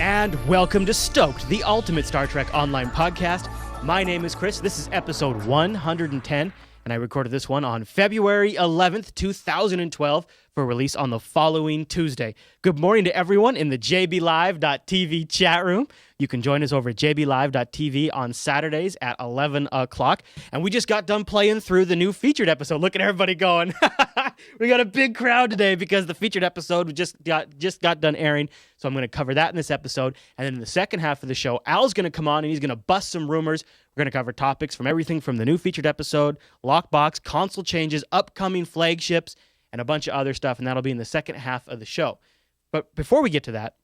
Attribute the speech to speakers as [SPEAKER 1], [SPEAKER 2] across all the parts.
[SPEAKER 1] And welcome to STOked, the ultimate Star Trek online podcast. My name is Chris. This is episode 110, and I recorded this one on February 11th, 2012, for release on the following Tuesday. Good morning to everyone in the jblive.tv chat room. You can join us over at jblive.tv on Saturdays at 11 o'clock. And we just got done playing through the new featured episode. Look at everybody going. We got a big crowd today because the featured episode just got done airing. So I'm going to cover that in this episode. And then in the second half of the show, Al's going to come on and he's going to bust some rumors. We're going to cover topics from everything from the new featured episode, lockbox, console changes, upcoming flagships, and a bunch of other stuff. And that'll be in the second half of the show. But before we get to that,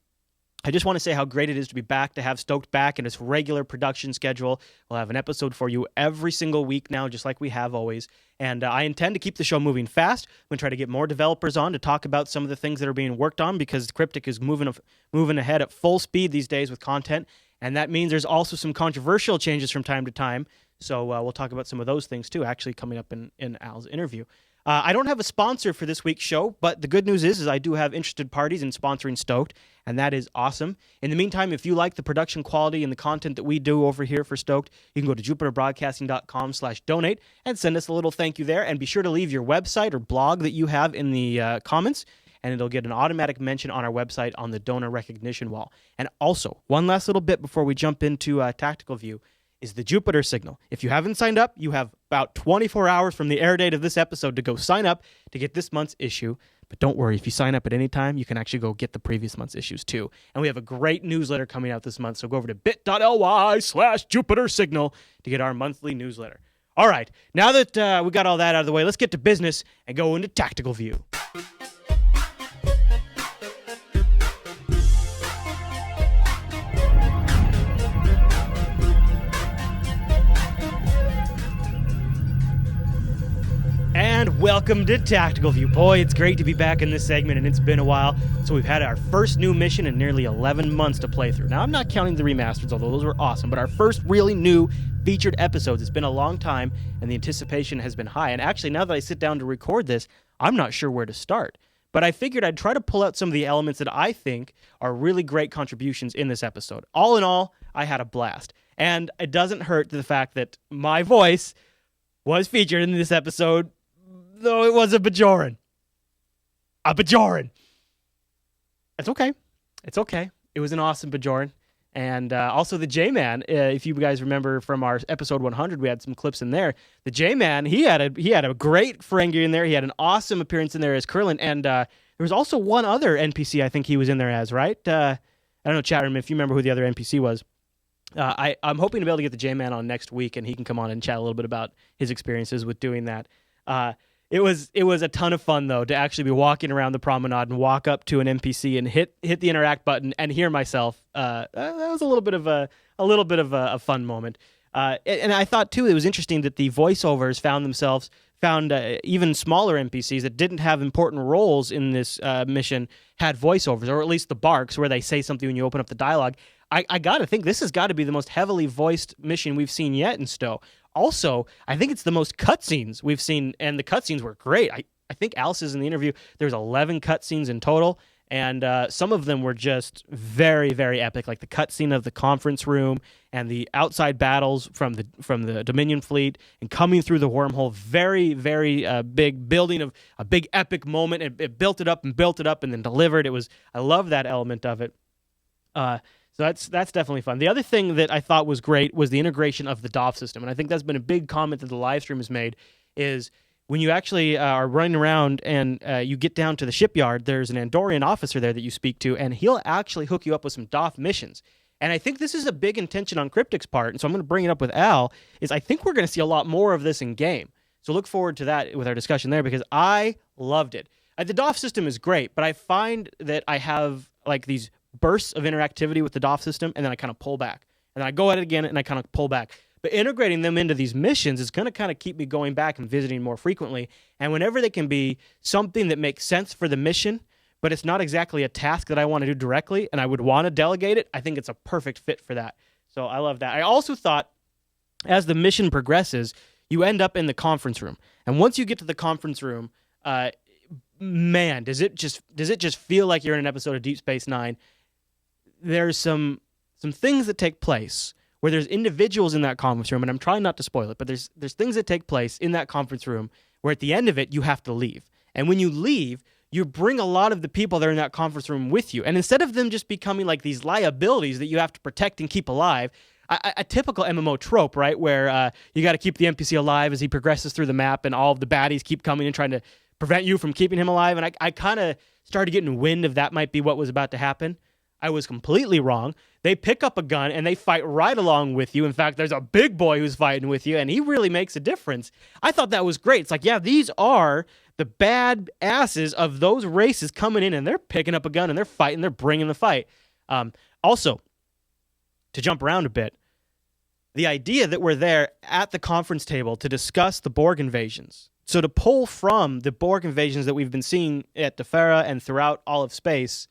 [SPEAKER 1] I just want to say how great it is to be back, to have STOked back in its regular production schedule. We'll have an episode for you every single week now, just like we have always. And I intend to keep the show moving fast. I'm going to try to get more developers on to talk about some of the things that are being worked on, because Cryptic is moving ahead at full speed these days with content. And that means there's also some controversial changes from time to time. So we'll talk about some of those things too, actually coming up in Al's interview. I don't have a sponsor for this week's show, but the good news is I do have interested parties in sponsoring STOked, and that is awesome. In the meantime, if you like the production quality and the content that we do over here for STOked, you can go to jupiterbroadcasting.com/donate and send us a little thank you there, and be sure to leave your website or blog that you have in the comments, and it'll get an automatic mention on our website on the donor recognition wall. And also, one last little bit before we jump into Tactical View, is the Jupiter signal. If you haven't signed up, you have about 24 hours from the air date of this episode to go sign up to get this month's issue. But don't worry, if you sign up at any time, you can actually go get the previous month's issues too. And we have a great newsletter coming out this month, so go over to bit.ly/Jupiter signal to get our monthly newsletter. All right, now that we got all that out of the way, let's get to business and go into Tactical View. And welcome to Tactical View. Boy, it's great to be back in this segment, and it's been a while. So we've had our first new mission in nearly 11 months to play through. Now, I'm not counting the remasters, although those were awesome, but our first really new featured episodes. It's been a long time, and the anticipation has been high. And actually, now that I sit down to record this, I'm not sure where to start. But I figured I'd try to pull out some of the elements that I think are really great contributions in this episode. All in all, I had a blast. And it doesn't hurt the fact that my voice was featured in this episode, though it was a Bajoran. A Bajoran. It's okay. It's okay. It was an awesome Bajoran. And also the J-Man, if you guys remember from our episode 100, we had some clips in there. The J-Man, he had a great Ferengi in there. He had an awesome appearance in there as Curlin. And there was also one other NPC I think he was in there as, right? I don't know, chat room, if you remember who the other NPC was. I'm hoping to be able to get the J-Man on next week, and he can come on and chat a little bit about his experiences with doing that. It was a ton of fun, though, to actually be walking around the promenade and walk up to an NPC and hit the interact button and hear myself. That was a little bit of a fun moment. And I thought too it was interesting that the voiceovers found even smaller NPCs that didn't have important roles in this mission had voiceovers, or at least the barks where they say something when you open up the dialogue. I gotta think this has got to be the most heavily voiced mission we've seen yet in STO. Also, I think it's the most cutscenes we've seen, and the cutscenes were great. I think Al says in the interview there's 11 cutscenes in total, and some of them were just very, very epic, like the cutscene of the conference room and the outside battles from the Dominion fleet and coming through the wormhole. Very, very big building of a big epic moment. It built it up and then delivered. I love that element of it. So that's definitely fun. The other thing that I thought was great was the integration of the DOF system, and I think that's been a big comment that the live stream has made, is when you actually are running around and you get down to the shipyard, there's an Andorian officer there that you speak to, and he'll actually hook you up with some DOF missions. And I think this is a big intention on Cryptic's part, and so I'm going to bring it up with Al, is I think we're going to see a lot more of this in game. So look forward to that with our discussion there, because I loved it. The DOF system is great, but I find that I have like these bursts of interactivity with the DOF system, and then I kind of pull back. And then I go at it again, and I kind of pull back. But integrating them into these missions is going to kind of keep me going back and visiting more frequently. And whenever they can be something that makes sense for the mission, but it's not exactly a task that I want to do directly, and I would want to delegate it, I think it's a perfect fit for that. So I love that. I also thought, as the mission progresses, you end up in the conference room. And once you get to the conference room, man, does it just feel like you're in an episode of Deep Space Nine. there's some things that take place where there's individuals in that conference room, and I'm trying not to spoil it, but there's things that take place in that conference room where at the end of it, you have to leave. And when you leave, you bring a lot of the people that are in that conference room with you. And instead of them just becoming like these liabilities that you have to protect and keep alive, a typical MMO trope, right, where you got to keep the NPC alive as he progresses through the map and all of the baddies keep coming and trying to prevent you from keeping him alive. And I kind of started getting wind of that might be what was about to happen. I was completely wrong. They pick up a gun and they fight right along with you. In fact, there's a big boy who's fighting with you, and he really makes a difference. I thought that was great. It's like, yeah, these are the bad asses of those races coming in, and they're picking up a gun and they're fighting. They're bringing the fight. Also, to jump around a bit, the idea that we're there at the conference table to discuss the Borg invasions. So to pull from the Borg invasions that we've been seeing at Rivera and throughout all of space,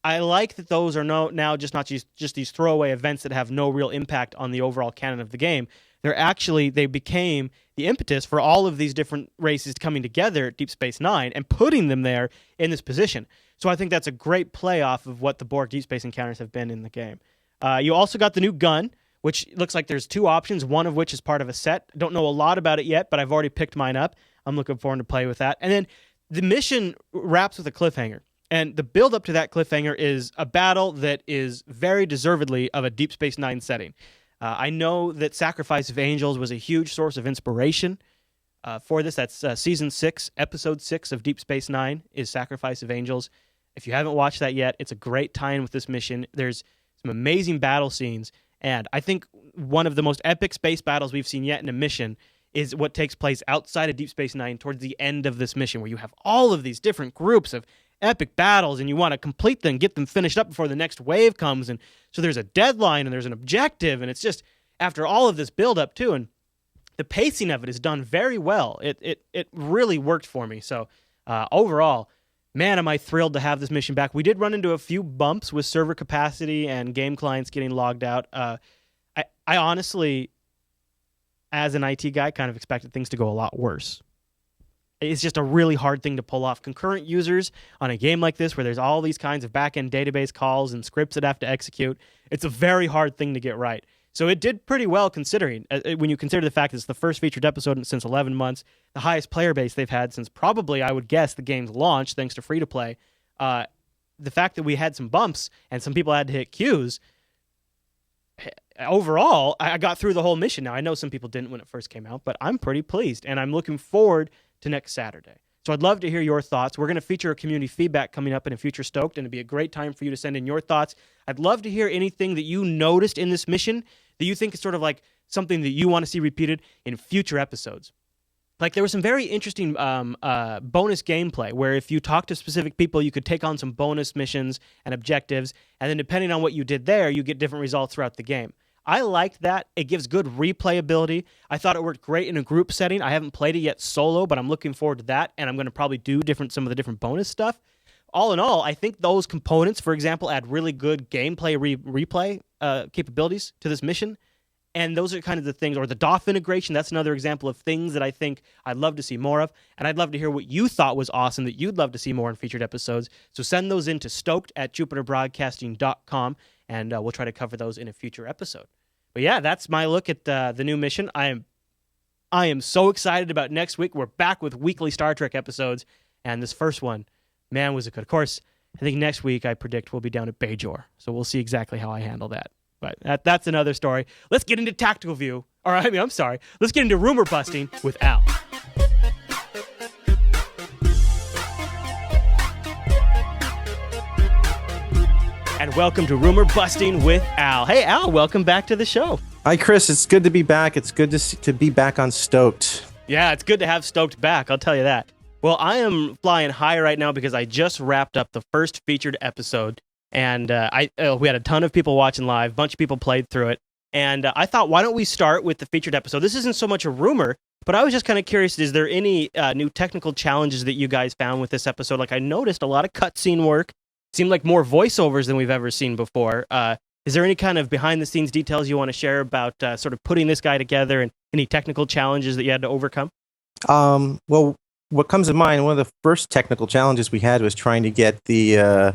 [SPEAKER 1] I like that those are now just not just these throwaway events that have no real impact on the overall canon of the game. They became the impetus for all of these different races coming together at Deep Space Nine and putting them there in this position. So I think that's a great play off of what the Borg Deep Space encounters have been in the game. You also got the new gun, which looks like there's two options, one of which is part of a set. Don't know a lot about it yet, but I've already picked mine up. I'm looking forward to play with that. And then the mission wraps with a cliffhanger. And the build-up to that cliffhanger is a battle that is very deservedly of a Deep Space Nine setting. I know that Sacrifice of Angels was a huge source of inspiration for this. That's Season 6, Episode 6 of Deep Space Nine is Sacrifice of Angels. If you haven't watched that yet, it's a great tie-in with this mission. There's some amazing battle scenes, and I think one of the most epic space battles we've seen yet in a mission is what takes place outside of Deep Space Nine towards the end of this mission, where you have all of these different groups of epic battles, and you want to complete them, get them finished up before the next wave comes, and so there's a deadline, and there's an objective, and it's just, after all of this build-up, too, and the pacing of it is done very well. It really worked for me, so overall, man, am I thrilled to have this mission back. We did run into a few bumps with server capacity and game clients getting logged out. I honestly, as an IT guy, kind of expected things to go a lot worse. It's just a really hard thing to pull off. Concurrent users on a game like this where there's all these kinds of back-end database calls and scripts that have to execute, it's a very hard thing to get right. So it did pretty well considering, when you consider the fact that it's the first featured episode since 11 months, the highest player base they've had since probably, I would guess, the game's launch, thanks to free-to-play. The fact that we had some bumps and some people had to hit queues, overall, I got through the whole mission. Now, I know some people didn't when it first came out, but I'm pretty pleased, and I'm looking forward to next Saturday. So I'd love to hear your thoughts. We're going to feature a community feedback coming up in a future Stoked, and it'd be a great time for you to send in your thoughts. I'd love to hear anything that you noticed in this mission that you think is sort of like something that you want to see repeated in future episodes. Like, there was some very interesting bonus gameplay where if you talk to specific people, you could take on some bonus missions and objectives, and then depending on what you did there, you get different results throughout the game. I liked that. It gives good replayability. I thought it worked great in a group setting. I haven't played it yet solo, but I'm looking forward to that, and I'm going to probably do some of the different bonus stuff. All in all, I think those components, for example, add really good gameplay replay capabilities to this mission, and those are kind of the things, or the DOF integration, that's another example of things that I think I'd love to see more of, and I'd love to hear what you thought was awesome that you'd love to see more in featured episodes. So send those in to stoked@jupiterbroadcasting.com, and we'll try to cover those in a future episode. But yeah, that's my look at the new mission. I am so excited about next week. We're back with weekly Star Trek episodes, and this first one, man, was it good. Of course, I think next week I predict we'll be down at Bajor, so we'll see exactly how I handle that. But that's another story. Let's get into Tactical View. Let's get into Rumor Busting with Al. And welcome to Rumor Busting with Al. Hey, Al, welcome back to the show.
[SPEAKER 2] Hi, Chris. It's good to be back. It's good to be back on Stoked.
[SPEAKER 1] Yeah, it's good to have Stoked back. I'll tell you that. Well, I am flying high right now because I just wrapped up the first featured episode, and we had a ton of people watching live. A bunch of people played through it, and I thought, why don't we start with the featured episode? This isn't so much a rumor, but I was just kind of curious, is there any new technical challenges that you guys found with this episode? Like, I noticed a lot of cutscene work. Seemed like more voiceovers than we've ever seen before. Is there any kind of behind-the-scenes details you want to share about sort of putting this guy together and any technical challenges that you had to overcome?
[SPEAKER 2] Well, what comes to mind, one of the first technical challenges we had was trying to get the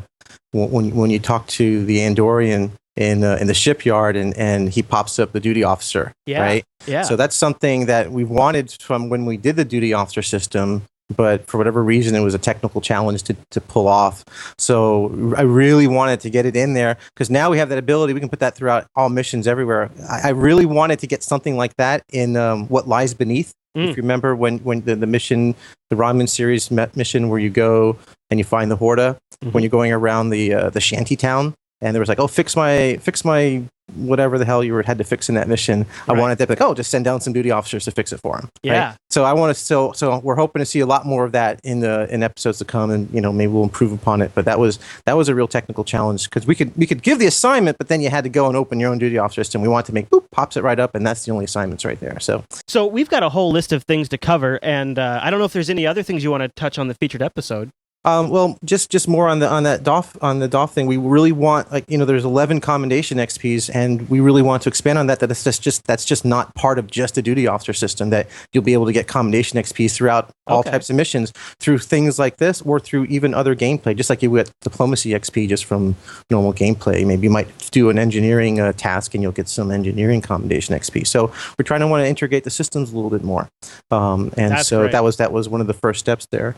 [SPEAKER 2] when you talk to the Andorian in the shipyard, and he pops up the duty officer, right?
[SPEAKER 1] Yeah.
[SPEAKER 2] So that's something that we wanted from when we did the duty officer system, but for whatever reason, it was a technical challenge to pull off. So I really wanted to get it in there because now we have that ability. We can put that throughout all missions everywhere. I really wanted to get something like that in What Lies Beneath. If you remember when the mission, the Rodman series mission where you go and you find the Horda, when you're going around the shanty town, and there was like, oh, fix my whatever the hell you had to fix in that mission. I wanted to be like, oh, just send down some duty officers to fix it for him.
[SPEAKER 1] Yeah.
[SPEAKER 2] Right? So I want to so we're hoping to see a lot more of that in episodes to come, and maybe we'll improve upon it. But that was a real technical challenge because we could give the assignment, but then you had to go and open your own duty officer system. We wanted to make pops it right up, and that's the only assignments right there. So
[SPEAKER 1] we've got a whole list of things to cover, and I don't know if there's any other things you want to touch on the featured episode.
[SPEAKER 2] Well, just more on the DOF thing. We really want, there's 11 commendation XPs, and we really want to expand on that. That's just not part of just a duty officer system. That you'll be able to get commendation XPs throughout all types of missions through things like this, or through even other gameplay. Just like you get diplomacy XP just from normal gameplay. Maybe you might do an engineering task, and you'll get some engineering commendation XP. So we're trying to want to integrate the systems a little bit more. That's so great. that was one of the first steps there.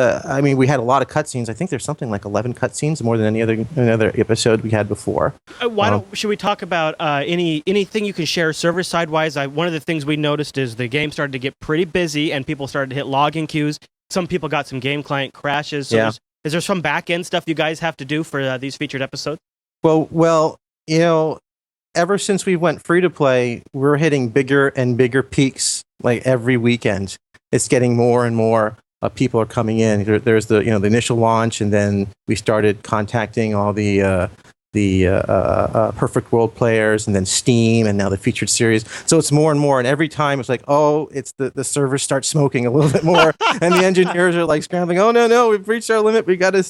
[SPEAKER 2] We had a lot of cutscenes. I think there's something like 11 cutscenes, more than any other episode we had before.
[SPEAKER 1] Should we talk about anything you can share server side wise? One of the things we noticed is the game started to get pretty busy, and people started to hit login queues. Some people got some game client crashes. So is there some back end stuff you guys have to do for these featured episodes?
[SPEAKER 2] Well, ever since we went free to play, we're hitting bigger and bigger peaks like every weekend. It's getting more and more. People are coming in. There's the initial launch, and then we started contacting all the Perfect World players, and then Steam, and now the featured series. So it's more and more, and every time it's like, oh, it's the servers start smoking a little bit more, and the engineers are like scrambling. Oh no, we've reached our limit. We got to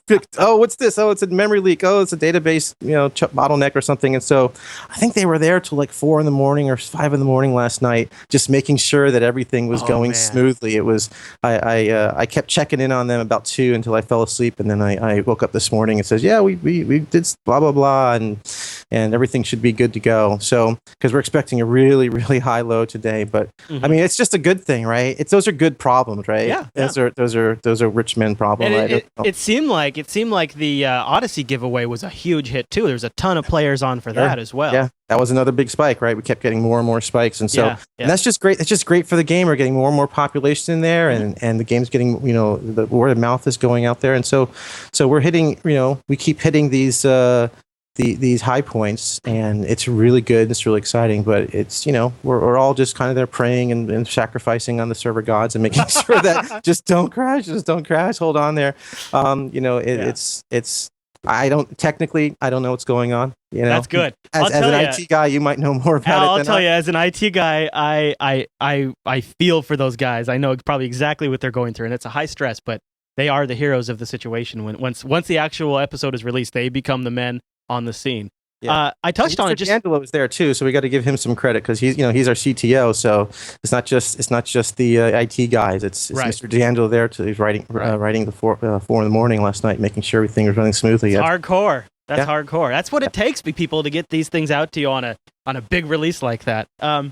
[SPEAKER 2] fix. Oh, what's this? Oh, it's a memory leak. Oh, it's a database bottleneck or something. And so I think they were there till like 4 a.m. or 5 a.m. last night, just making sure that everything was going smoothly. It was I kept checking in on them about 2 until I fell asleep, and then I woke up this morning and says, yeah, we did blah blah blah, and everything should be good to go. So because we're expecting a really really high load today, but I mean it's just a good thing, right? Those are good problems, right?
[SPEAKER 1] Yeah.
[SPEAKER 2] Those are rich men problems.
[SPEAKER 1] Right? It seemed like the Odyssey giveaway was a huge hit too. There's a ton of players on for that as well.
[SPEAKER 2] Yeah, that was another big spike, right? We kept getting more and more spikes, and so and that's just great. It's just great for the game. We're getting more and more population in there, and the game's getting the word of mouth is going out there, and so we're hitting we keep hitting these high points, and it's really good. It's really exciting, but it's we're all just kind of there praying and sacrificing on the server gods and making sure that just don't crash, hold on there. It's I don't know what's going on.
[SPEAKER 1] That's good.
[SPEAKER 2] As an IT guy, you might know more about it.
[SPEAKER 1] I'll tell you, as an IT guy, I feel for those guys. I know probably exactly what they're going through, and it's a high stress, but they are the heroes of the situation. Once the actual episode is released, they become the men on the scene. Yeah. I touched on it.
[SPEAKER 2] D'Angelo was there too, so we got to give him some credit because he's our CTO. So it's not just the IT guys. It's Mr. D'Angelo there. He's writing the 4 in the morning last night, making sure everything was running smoothly.
[SPEAKER 1] It's hardcore. That's hardcore. That's what it takes, people, to get these things out to you on a big release like that. All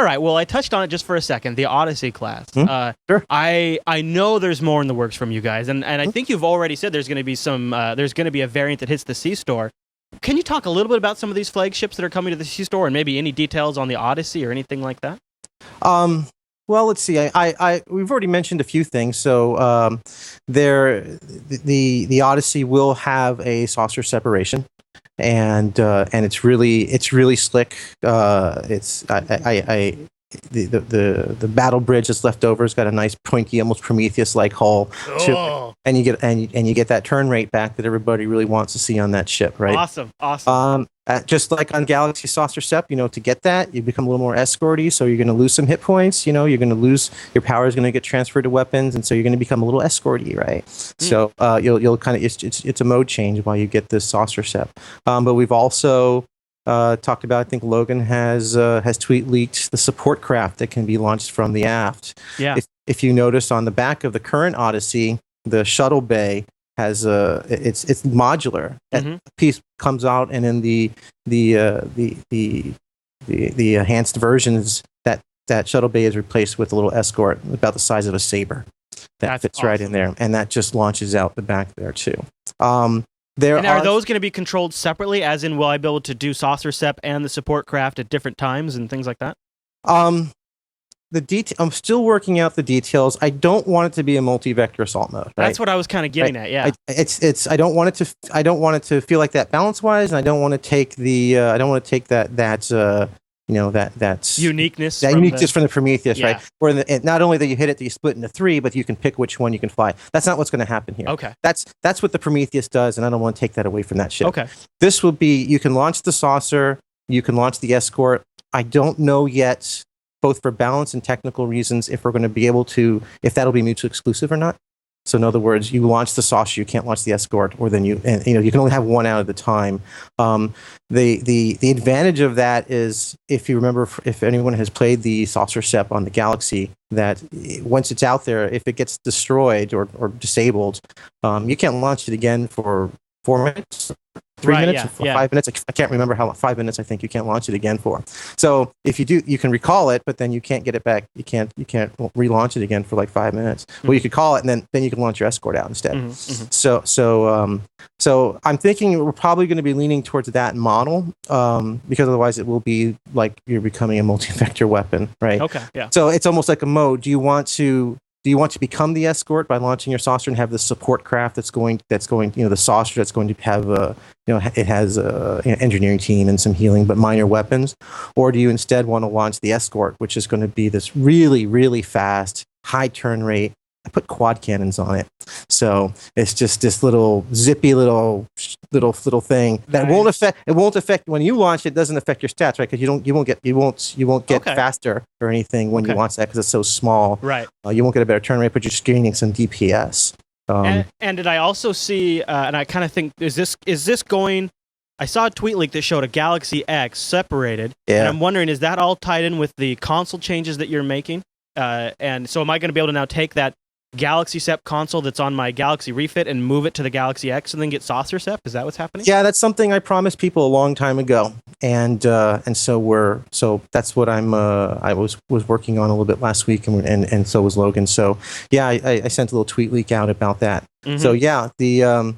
[SPEAKER 1] right. Well, I touched on it just for a second. The Odyssey class.
[SPEAKER 2] Sure.
[SPEAKER 1] I know there's more in the works from you guys, and I think you've already said there's going to be there's going to be a variant that hits the C store. Can you talk a little bit about some of these flagships that are coming to the C store, and maybe any details on the Odyssey or anything like that?
[SPEAKER 2] Well, let's see. We've already mentioned a few things. So the Odyssey will have a saucer separation, and it's really slick. The battle bridge that's left over has got a nice pointy, almost Prometheus-like hull to it, and you get that turn rate back that everybody really wants to see on that ship, right?
[SPEAKER 1] Awesome.
[SPEAKER 2] Just like on Galaxy Saucer Sep, to get that, you become a little more escorty, so you're going to lose some hit points. You're going to lose your power is going to get transferred to weapons, and so you're going to become a little escorty, right? So you'll kind of it's a mode change while you get this Saucer Sep. But we've also talked about, I think Logan has tweet leaked the support craft that can be launched from the aft.
[SPEAKER 1] Yeah.
[SPEAKER 2] if you notice on the back of the current Odyssey, the shuttle bay has it's modular. That piece comes out, and in the enhanced versions, that shuttle bay is replaced with a little escort about the size of a saber that fits right in there, and that just launches out the back there too. Are
[SPEAKER 1] those going to be controlled separately? As in, will I be able to do saucer sep and the support craft at different times and things like that?
[SPEAKER 2] I'm still working out the details. I don't want it to be a multi-vector assault mode. Right?
[SPEAKER 1] That's what I was kind of getting at. Yeah,
[SPEAKER 2] I don't want it to feel like that balance-wise, and I don't want to take that's
[SPEAKER 1] uniqueness.
[SPEAKER 2] From the Prometheus, right? Where not only that you hit it, that you split into 3, but you can pick which one you can fly. That's not what's going to happen here.
[SPEAKER 1] Okay,
[SPEAKER 2] that's what the Prometheus does, and I don't want to take that away from that ship.
[SPEAKER 1] Okay,
[SPEAKER 2] this will be, you can launch the saucer, you can launch the escort. I don't know yet, both for balance and technical reasons, if we're going to be able to, if that'll be mutually exclusive or not. So in other words, you launch the saucer, you can't launch the escort, or then you can only have one out at a time. The advantage of that is, if you remember, if anyone has played the saucer SEP on the Galaxy, that once it's out there, if it gets destroyed or disabled, you can't launch it again for 4 minutes. 3 minutes, 5 minutes. I can't remember how long. 5 minutes, I think you can't launch it again for. So if you do, you can recall it, but then you can't get it back. You can't relaunch it again for like 5 minutes. Well, you could call it, and then you can launch your escort out instead. So I'm thinking we're probably going to be leaning towards that model, because otherwise it will be like you're becoming a multi-vector weapon, right?
[SPEAKER 1] Okay. Yeah.
[SPEAKER 2] So it's almost like a mode. Do you want to become the escort by launching your saucer and have the support craft that's going, the saucer that's going to have it has a engineering team and some healing, but minor weapons? Or do you instead want to launch the escort, which is going to be this really, really fast, high turn rate? I put quad cannons on it, so it's just this little zippy little thing that won't affect when you launch. It doesn't affect your stats, right? Because you won't get faster or anything when you launch that, because it's so small.
[SPEAKER 1] Right.
[SPEAKER 2] You won't get a better turn rate, but you're just gaining some DPS.
[SPEAKER 1] And did I also see? And I kind of think, is this going? I saw a tweet leak that showed a Galaxy X separated. Yeah. And I'm wondering, is that all tied in with the console changes that you're making? And so am I going to be able to now take that Galaxy SEP console that's on my Galaxy Refit and move it to the Galaxy X and then get saucer SEP? Is that what's happening?
[SPEAKER 2] Yeah, that's something I promised people a long time ago, and so that's what I was working on a little bit last week, and so was Logan. So yeah, I sent a little tweet leak out about that. So yeah, the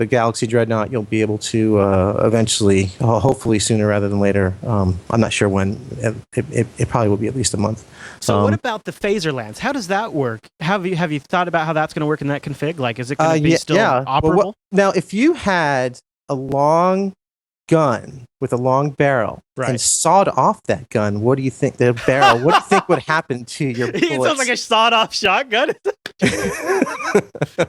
[SPEAKER 2] Galaxy Dreadnought, you'll be able to eventually, hopefully sooner rather than later. I'm not sure when. It probably will be at least a month.
[SPEAKER 1] So what about the phaser lance? How does that work? Have you thought about how that's going to work in that config? Like, is it going to be still operable?
[SPEAKER 2] Well, now, if you had a long gun with a long barrel and sawed off that gun, what do you think the barrel? What do you think would happen to your bullets?
[SPEAKER 1] It sounds like a sawed-off shotgun.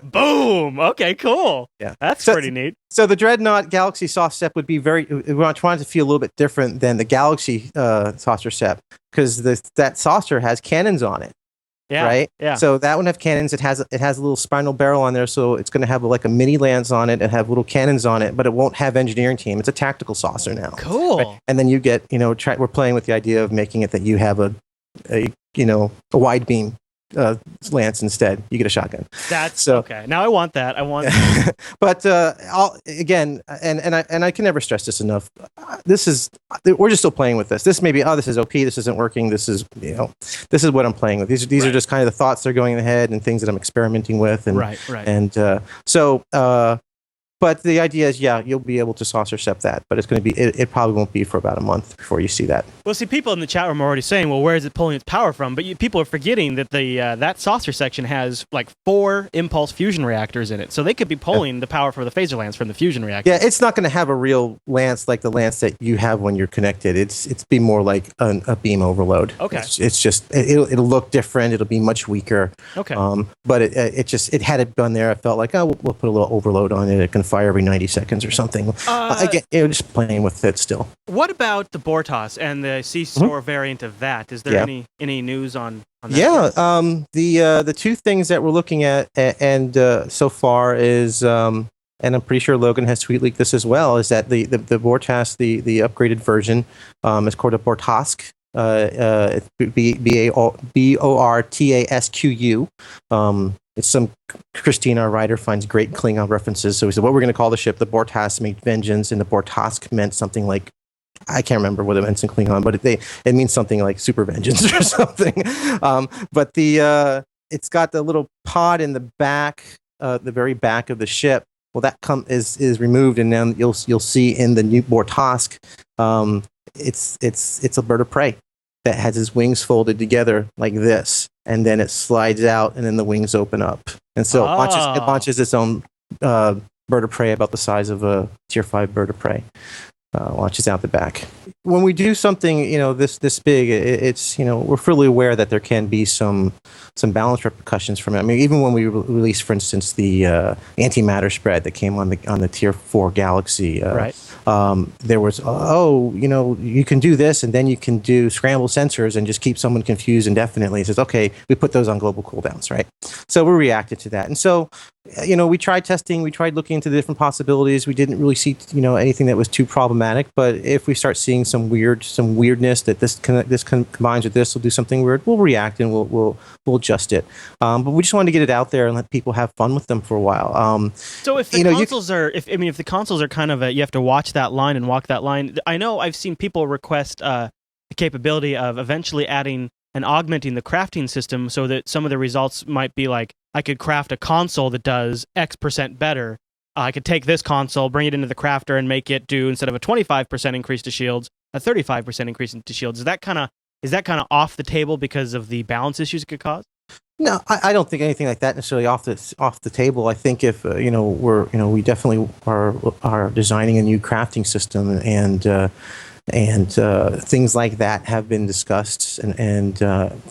[SPEAKER 1] Boom. Okay, cool. Yeah, that's pretty neat.
[SPEAKER 2] So the Dreadnought Galaxy Soft Step would be we're trying to feel a little bit different than the Galaxy Saucer Step, because that saucer has cannons on it.
[SPEAKER 1] Yeah,
[SPEAKER 2] right.
[SPEAKER 1] Yeah.
[SPEAKER 2] So that one have cannons. It has a little spinal barrel on there, so it's going to have like a mini lance on it and have little cannons on it, but it won't have engineering team. It's a tactical saucer now.
[SPEAKER 1] Cool.
[SPEAKER 2] Right? And then you get, we're playing with the idea of making it that you have a wide beam lance instead. You get a shotgun.
[SPEAKER 1] That's okay. Now I want that. That.
[SPEAKER 2] But again, and I can never stress this enough. We're just still playing with this. This may be, this is OP. This isn't working. This is this is what I'm playing with. These are just kind of the thoughts that are going in the head and things that I'm experimenting with. And
[SPEAKER 1] right.
[SPEAKER 2] And but the idea is, you'll be able to saucer SEP that, but it's going to be, it probably won't be for about a month before you see that.
[SPEAKER 1] Well, see, people in the chat room are already saying, well, where is it pulling its power from? But people are forgetting that that saucer section has like 4 impulse fusion reactors in it. So they could be pulling the power for the phaser lance from the fusion reactor.
[SPEAKER 2] Yeah, it's not going to have a real lance like the lance that you have when you're connected. It's be more like a beam overload.
[SPEAKER 1] Okay.
[SPEAKER 2] It's just, it'll look different. It'll be much weaker.
[SPEAKER 1] Okay.
[SPEAKER 2] But it had it done there. I felt like, we'll put a little overload on it. It can fire every 90 seconds or something. Again, just playing with it still.
[SPEAKER 1] What about the Bortos and the C-Store variant of that? Is there any news on that?
[SPEAKER 2] Yeah, the two things that we're looking at and so far is, and I'm pretty sure Logan has tweet leaked this as well, is that the Bortas, the upgraded version, is called a Bortask. Bortascu. It's some Christina, our writer, finds great Klingon references. So we said, what we're going to call the ship, the Bortas meant vengeance, and the Bortask meant something like, I can't remember what it meant in Klingon, but it means something like super vengeance or something. But it's got the little pod in the back, the very back of the ship. Well, that is removed, and then you'll see in the new Bortask, it's a bird of prey that has his wings folded together like this, and then it slides out, and then the wings open up, and so it launches its own bird of prey about the size of a Tier 5 bird of prey. Launches out the back. When we do something, this big, it's we're fully aware that there can be some balance repercussions from it. I mean, even when we released, for instance, the antimatter spread that came on the Tier 4 galaxy,
[SPEAKER 1] right?
[SPEAKER 2] There was you can do this, and then you can do scramble sensors and just keep someone confused indefinitely. It says, okay, we put those on global cooldowns, right? So we reacted to that, and so we tried testing, we tried looking into the different possibilities. We didn't really see anything that was too problematic. But if we start seeing some weirdness that this combines with this, will do something weird, we'll react and we'll adjust it. But we just wanted to get it out there and let people have fun with them for a while.
[SPEAKER 1] So if the consoles if the consoles are kind of you have to watch that line and walk that line. I know I've seen people request the capability of eventually adding and augmenting the crafting system so that some of the results might be like, I could craft a console that does X% better. I could take this console, bring it into the crafter, and make it do, instead of a 25% increase to shields, a 35% increase to shields. Is that kind of off the table because of the balance issues it could cause?
[SPEAKER 2] No, I don't think anything like that necessarily off the table. I think if we definitely are designing a new crafting system, and things like that have been discussed,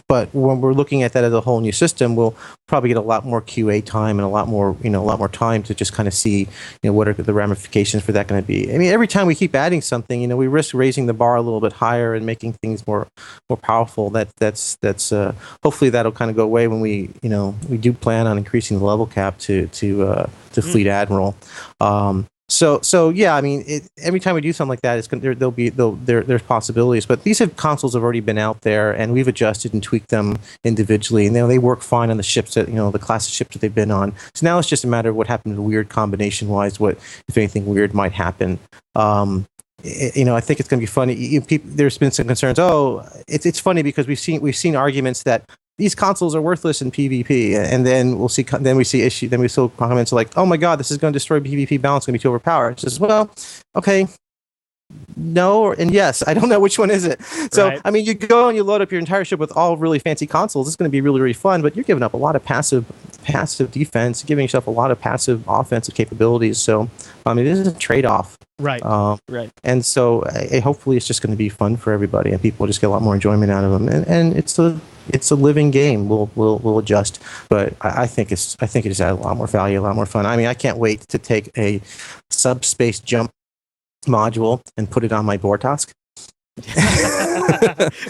[SPEAKER 2] but when we're looking at that as a whole new system, we'll probably get a lot more QA time and a lot more time to just kind of see what are the ramifications for that going to be. I mean, every time we keep adding something, we risk raising the bar a little bit higher and making things more powerful. That's hopefully that'll kind of go away when we do plan on increasing the level cap to fleet admiral. So yeah, I mean, every time we do something like that, there's possibilities. But these consoles have already been out there, and we've adjusted and tweaked them individually, and they work fine on the ships that the class of ships that they've been on. So now it's just a matter of what happens weird combination wise, what if anything weird might happen. I think it's going to be funny. There's been some concerns. Oh, it's funny because we've seen arguments that these consoles are worthless in PvP, and then we see comments like, oh my god, this is going to destroy PvP balance, going to be too overpowered. It's just, well, okay, no and yes, I don't know which one is it. So right. I mean, you go and you load up your entire ship with all really fancy consoles. It's going to be really, really fun, but you're giving up a lot of passive defense, giving yourself a lot of passive offensive capabilities. So I mean, this is a trade-off.
[SPEAKER 1] Right. Right.
[SPEAKER 2] And so hopefully it's just going to be fun for everybody, and people will just get a lot more enjoyment out of them. And it's a living game. We'll adjust, but I think it just adds a lot more value, a lot more fun. I mean, I can't wait to take a subspace jump module and put it on my Bortask.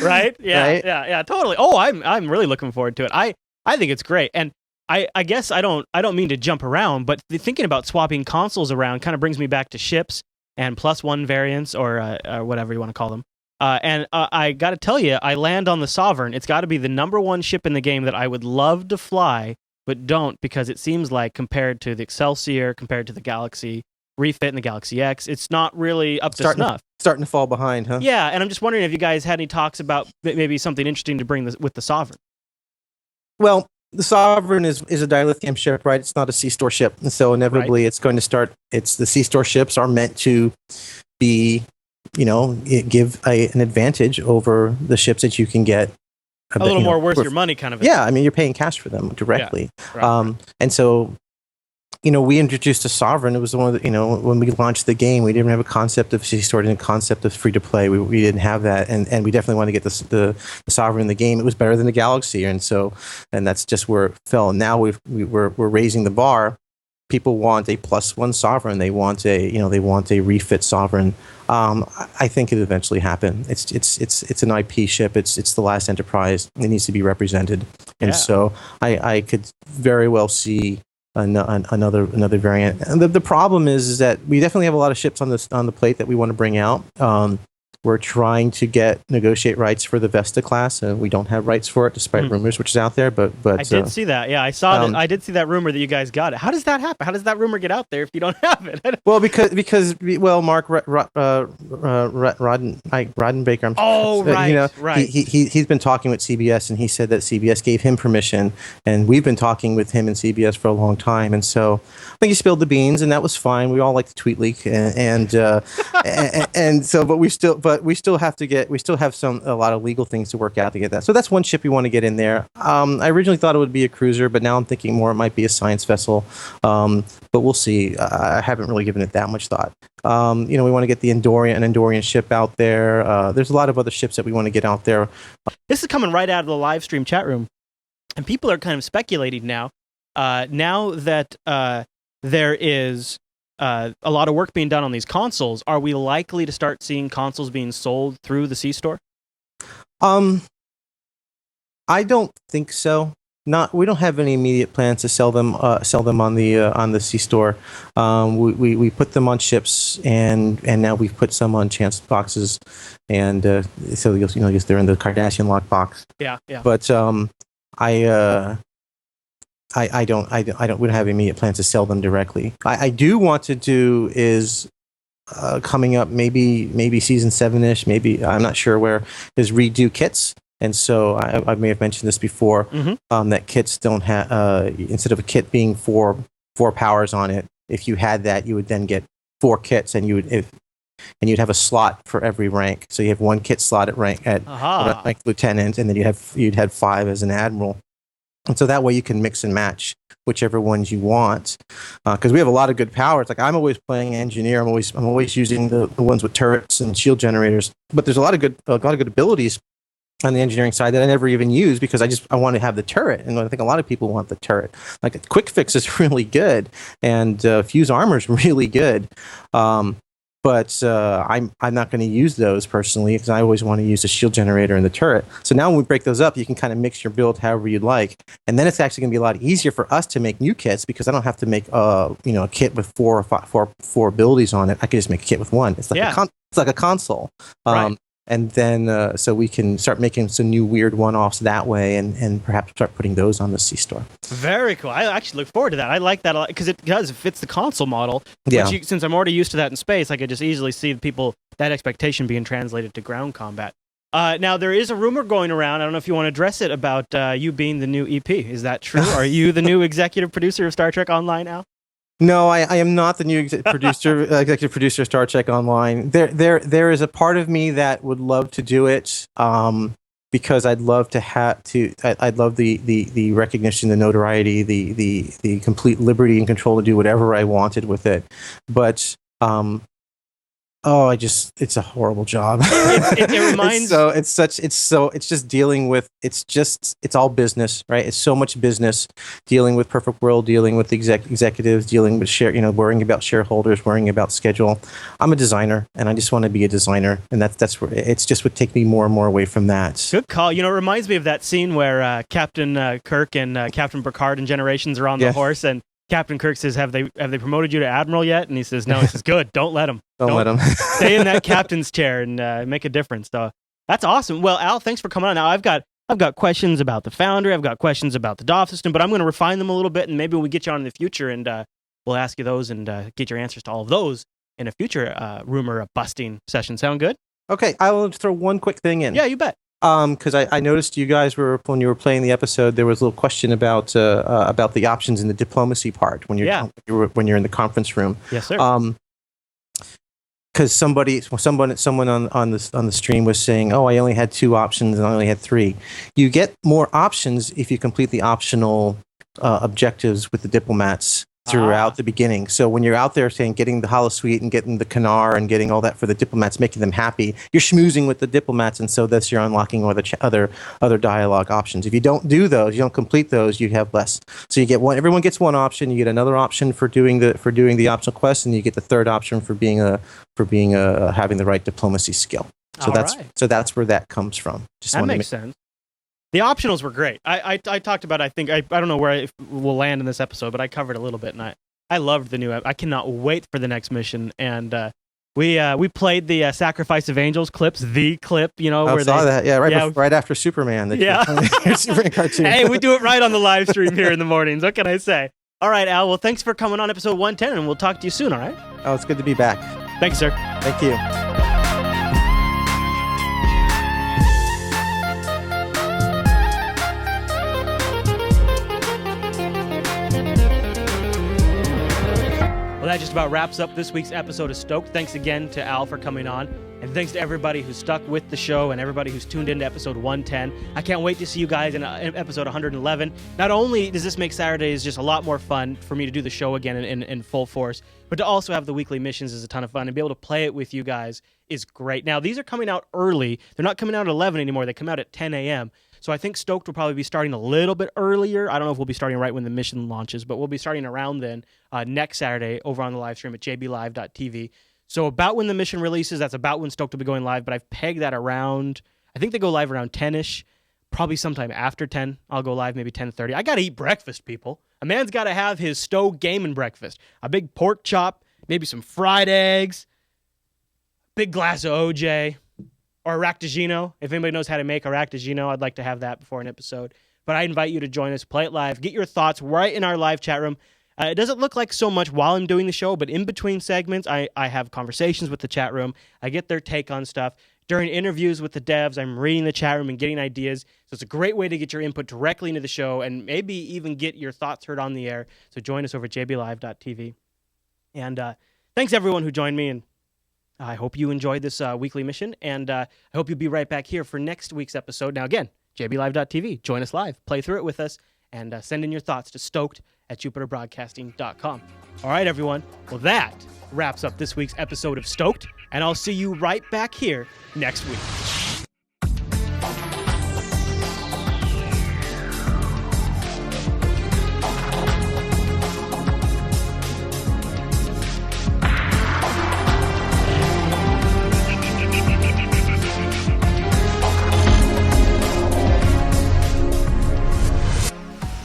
[SPEAKER 1] Right? Yeah.
[SPEAKER 2] Right?
[SPEAKER 1] Yeah. Totally. Oh, I'm really looking forward to it. I think it's great. And I guess I don't mean to jump around, but thinking about swapping consoles around kind of brings me back to ships and +1 variants or whatever you want to call them. And I got to tell you, I land on the Sovereign. It's got to be the #1 ship in the game that I would love to fly, but don't, because it seems like compared to the Excelsior, compared to the Galaxy Refit and the Galaxy X, it's not really up to snuff.
[SPEAKER 2] Starting to fall behind, huh?
[SPEAKER 1] Yeah, and I'm just wondering if you guys had any talks about maybe something interesting to bring with the Sovereign.
[SPEAKER 2] Well, the Sovereign is a dilithium ship, right? It's not a C-Store ship. And so inevitably It's going to start, the C-Store ships are meant to be, give an advantage over the ships that you can get.
[SPEAKER 1] A little more worth your money kind of.
[SPEAKER 2] Yeah, I mean, you're paying cash for them directly. Yeah, right. And so, we introduced a Sovereign. It was one of the, when we launched the game, we didn't have a concept of C-Store, didn't concept of free-to-play. We didn't have that, and we definitely wanted to get the Sovereign in the game. It was better than the Galaxy, and that's just where it fell. And now we're raising the bar. People want a +1 Sovereign. They want a refit Sovereign. I think it eventually happen. It's an IP ship. It's the last Enterprise. It needs to be represented, and so I could very well see another variant. And the problem is that we definitely have a lot of ships on the plate that we want to bring out. We're trying to negotiate rights for the Vesta class. We don't have rights for it, despite rumors which is out there. But
[SPEAKER 1] I did see that. Yeah, I saw that. I did see that rumor that you guys got it. How does that happen? How does that rumor get out there if you don't have it?
[SPEAKER 2] Well, because Mark Roddenbaker.
[SPEAKER 1] Right.
[SPEAKER 2] He's been talking with CBS, and he said that CBS gave him permission, and we've been talking with him and CBS for a long time, and so I think he spilled the beans, and that was fine. We all like the tweet leak, and so, but we still have a lot of legal things to work out to get that. So that's one ship we want to get in there. I originally thought it would be a cruiser, but now I'm thinking more it might be a science vessel. But we'll see. I haven't really given it that much thought. We want to get an Andorian ship out there. There's a lot of other ships that we want to get out there.
[SPEAKER 1] This is coming right out of the live stream chat room, and people are kind of speculating now. Now that there is a lot of work being done on these consoles, are we likely to start seeing consoles being sold through the C-Store?
[SPEAKER 2] I don't think so. We don't have any immediate plans to sell them on the C-Store. We put them on ships, and now we've put some on chance boxes, and so you'll they're in the Cardassian lockbox.
[SPEAKER 1] Yeah.
[SPEAKER 2] But I don't. We don't have immediate plans to sell them directly. I do want to do is coming up, maybe season 7-ish. Maybe I'm not sure where is redo kits. And so I may have mentioned this before, that kits don't have, instead of a kit being four powers on it, if you had that, you would then get 4 kits, and you'd have a slot for every rank. So you have 1 kit slot at rank lieutenant, and then you'd have 5 as an admiral. And so that way you can mix and match whichever ones you want, because we have a lot of good powers. Like I'm always playing engineer. I'm always using the ones with turrets and shield generators. But there's a lot of good abilities on the engineering side that I never even use because I want to have the turret, and I think a lot of people want the turret. Like Quick Fix is really good, and Fuse Armor is really good, but I'm not going to use those personally because I always want to use the shield generator and the turret. So now when we break those up, you can kind of mix your build however you'd like, and then it's actually going to be a lot easier for us to make new kits because I don't have to make a kit with 4 abilities on it. I can just make a kit with 1. It's like a console.
[SPEAKER 1] Right.
[SPEAKER 2] And then, so we can start making some new weird one-offs that way, and perhaps start putting those on the C-Store.
[SPEAKER 1] Very cool. I actually look forward to that. I like that a lot because it fits the console model.
[SPEAKER 2] Yeah.
[SPEAKER 1] Since I'm already used to that in space, I could just easily see that expectation being translated to ground combat. Now, there is a rumor going around, I don't know if you want to address it, about you being the new EP. Is that true? Are you the new executive producer of Star Trek Online now?
[SPEAKER 2] No, I am not the new executive producer of Star Trek Online. There is a part of me that would love to do it because I'd love I'd love the recognition, the notoriety, the complete liberty and control to do whatever I wanted with it. But it's a horrible job.
[SPEAKER 1] It reminds.
[SPEAKER 2] It's just dealing with. It's all business, right? It's so much business dealing with Perfect World, dealing with executives, dealing with worrying about shareholders, worrying about schedule. I'm a designer, and I just want to be a designer, and that's where it's just would take me more and more away from that.
[SPEAKER 1] Good call. It reminds me of that scene where Captain Kirk and Captain Picard in Generations are on the horse, and Captain Kirk says, "Have they promoted you to admiral yet?" And he says, "No." He says, "Good. Don't let them.
[SPEAKER 2] Don't let them.
[SPEAKER 1] Stay in that captain's chair and make a difference." So that's awesome. Well, Al, thanks for coming on. Now I've got questions about the Foundry. I've got questions about the DOF system, but I'm going to refine them a little bit, and maybe when we get you on in the future, and we'll ask you those and get your answers to all of those in a future rumor busting session. Sound good?
[SPEAKER 2] Okay, I will throw one quick thing in.
[SPEAKER 1] Yeah, you bet.
[SPEAKER 2] Because I noticed you guys when you were playing the episode, there was a little question about the options in the diplomacy part when you're in the conference room.
[SPEAKER 1] Yes, sir.
[SPEAKER 2] Because someone on the stream was saying, "Oh, I only had 2 options and I only had 3." You get more options if you complete the optional objectives with the diplomats throughout the beginning. So when you're out there saying getting the holosuite and getting the Kanar and getting all that for the diplomats, making them happy, you're schmoozing with the diplomats, and so that's you're unlocking all the other dialogue options. If you don't do those, you don't complete those, you have less. So you get one. Everyone gets one option. You get another option for doing the optional quest, and you get the third option for having the right diplomacy skill. So that's where that comes from.
[SPEAKER 1] That makes sense. The optionals were great. I talked about, I think, I don't know where we'll land in this episode, but I covered a little bit, and I loved the new, I cannot wait for the next mission, and We played the Sacrifice of Angels clips, the clip,
[SPEAKER 2] I
[SPEAKER 1] where
[SPEAKER 2] saw that. Yeah,
[SPEAKER 1] Yeah.
[SPEAKER 2] right after Superman. Superman cartoon.
[SPEAKER 1] Hey, we do it right on the live stream here in the mornings. What can I say? All right, Al. Well, thanks for coming on episode 110, and we'll talk to you soon, all right?
[SPEAKER 2] Oh, it's good to be back.
[SPEAKER 1] Thanks, sir.
[SPEAKER 2] Thank you.
[SPEAKER 1] Well, that just about wraps up this week's episode of Stoked. Thanks again to Al for coming on. And thanks to everybody who stuck with the show and everybody who's tuned into episode 110. I can't wait to see you guys in episode 111. Not only does this make Saturdays just a lot more fun for me to do the show again in full force, but to also have the weekly missions is a ton of fun. And be able to play it with you guys is great. Now, these are coming out early. They're not coming out at 11 anymore. They come out at 10 a.m. So I think Stoked will probably be starting a little bit earlier. I don't know if we'll be starting right when the mission launches, but we'll be starting around then next Saturday over on the live stream at jblive.tv. So about when the mission releases, that's about when Stoked will be going live, but I've pegged that around, I think they go live around 10-ish, probably sometime after 10. I'll go live maybe 10:30. I got to eat breakfast, people. A man's got to have his Stoked gaming breakfast. A big pork chop, maybe some fried eggs, big glass of OJ, or Aractagino. If anybody knows how to make Aractagino, I'd like to have that before an episode. But I invite you to join us, play it live, get your thoughts right in our live chat room. It doesn't look like so much while I'm doing the show, but in between segments, I have conversations with the chat room. I get their take on stuff. During interviews with the devs, I'm reading the chat room and getting ideas. So it's a great way to get your input directly into the show and maybe even get your thoughts heard on the air. So join us over at jblive.tv. And thanks, everyone who joined me. And I hope you enjoyed this weekly mission. And I hope you'll be right back here for next week's episode. Now, again, jblive.tv. Join us live. Play through it with us. And send in your thoughts to stoked@jupiterbroadcasting.com. All right, everyone. Well, that wraps up this week's episode of Stoked, and I'll see you right back here next week.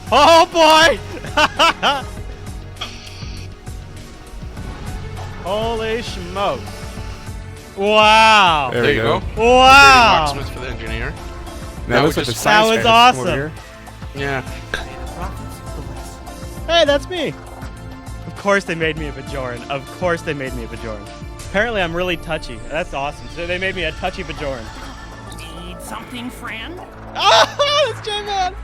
[SPEAKER 1] Oh boy! Holy smokes. Wow.
[SPEAKER 3] There we go.
[SPEAKER 1] Wow.
[SPEAKER 3] Locksmith for the engineer.
[SPEAKER 4] That was like a science
[SPEAKER 1] That was
[SPEAKER 4] fair
[SPEAKER 1] awesome.
[SPEAKER 4] over here.
[SPEAKER 3] Yeah.
[SPEAKER 1] Hey, that's me. Of course they made me a Bajoran. Of course they made me a Bajoran. Apparently I'm really touchy. That's awesome. So they made me a touchy Bajoran.
[SPEAKER 5] Need something, friend?
[SPEAKER 1] Oh, that's J-Man.